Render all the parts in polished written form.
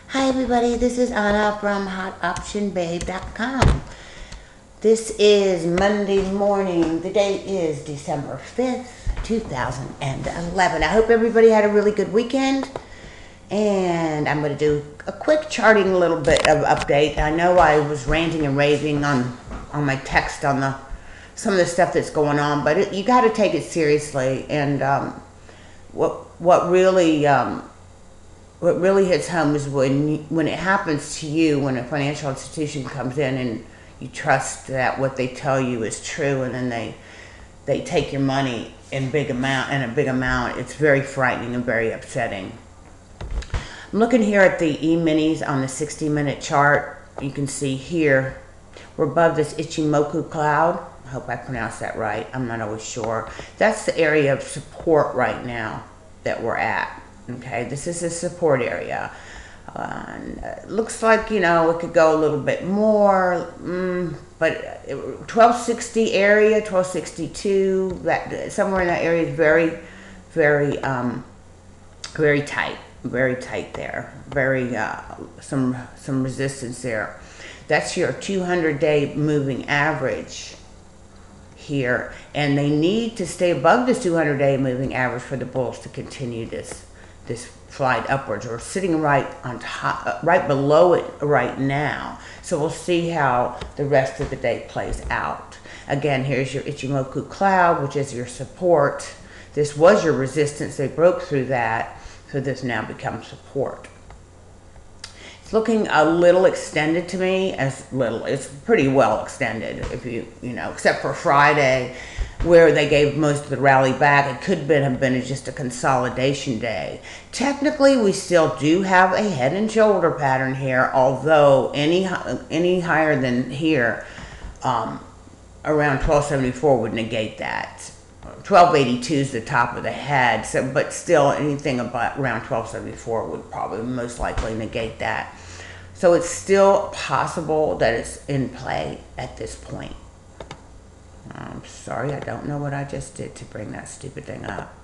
Hi everybody, this is Anna from HotOptionBabe.com. This is Monday morning. The date is December 5th, 2011. I hope everybody had a really good weekend. And I'm going to do a quick charting little bit of update. I know I was ranting and raving on my text on some of the stuff that's going on, but you got to take it seriously. And what really hits home is when it happens to you, when a financial institution comes in and you trust that what they tell you is true, and then they take your money in a big amount. It's very frightening and very upsetting. I'm looking here at the eminis on the 60-minute chart. You can see here we're above this Ichimoku cloud. I hope I pronounced that right. I'm not always sure. That's the area of support right now that we're at. Okay, this is a support area. It looks like, it could go a little bit more, but 1260 area, 1262, somewhere in that area is very, very, very tight there. Some resistance there. That's your 200-day moving average here, and they need to stay above this 200-day moving average for the bulls to continue this flight upwards. We're sitting right on top, right below it right now. So we'll see how the rest of the day plays out. Again, here's your Ichimoku cloud, which is your support. This was your resistance. They broke through that, so this now becomes support. It's looking a little extended to me, it's pretty well extended, if you except for Friday, where they gave most of the rally back. It could have been just a consolidation day. Technically, we still do have a head and shoulder pattern here, although any higher than here, around 1274 would negate that. 1282 is the top of the head, but still anything about around 1274 would probably most likely negate that. So it's still possible that it's in play at this point. I'm sorry, I don't know what I just did to bring that stupid thing up.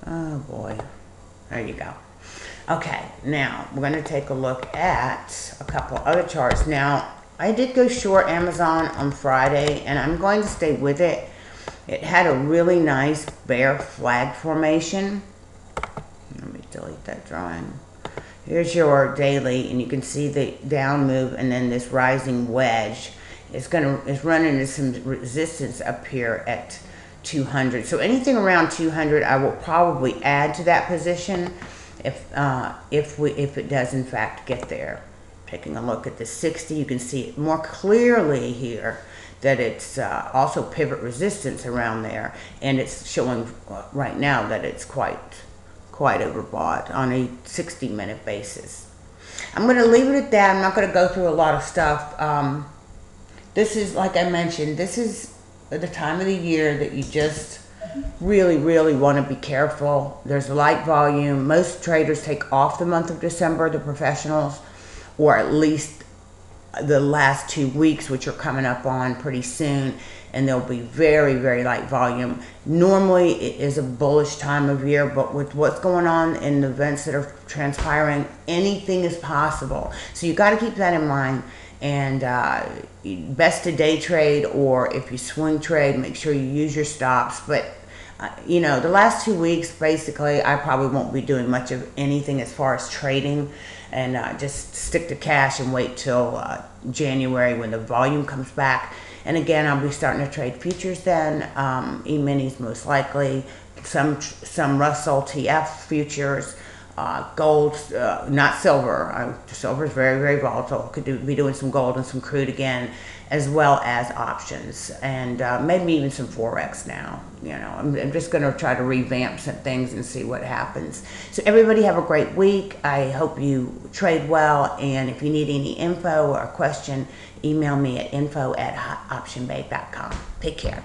Oh boy. There you go. Okay, now we're going to take a look at a couple other charts. Now, I did go short Amazon on Friday, and I'm going to stay with it. It had a really nice bear flag formation. Let me delete that drawing. Here's your daily, and you can see the down move and then this rising wedge. It's running into some resistance up here at 200. So anything around 200, I will probably add to that position if it does in fact get there. Taking a look at the 60, you can see it more clearly here that it's also pivot resistance around there, and it's showing right now that it's quite overbought on a 60-minute basis. I'm going to leave it at that. I'm not going to go through a lot of stuff. This is, like I mentioned, this is the time of the year that you just really, really want to be careful. There's light volume. Most traders take off the month of December, the professionals, or at least the last 2 weeks, which are coming up on pretty soon, and there'll be very, very light volume. Normally, it is a bullish time of year, but with what's going on in the events that are transpiring, anything is possible. So you got to keep that in mind. And best to day trade, or if you swing trade, make sure you use your stops. But the last 2 weeks, basically, I probably won't be doing much of anything as far as trading, and just stick to cash and wait till January when the volume comes back. And again, I'll be starting to trade futures then, E-minis most likely, some Russell TF futures, gold, not silver. Silver is very, very volatile. Could be doing some gold and some crude again, as well as options, and maybe even some Forex now. I'm just going to try to revamp some things and see what happens. So everybody have a great week. I hope you trade well, and if you need any info or a question, email me at info@hotoptionbabe.com. Take care.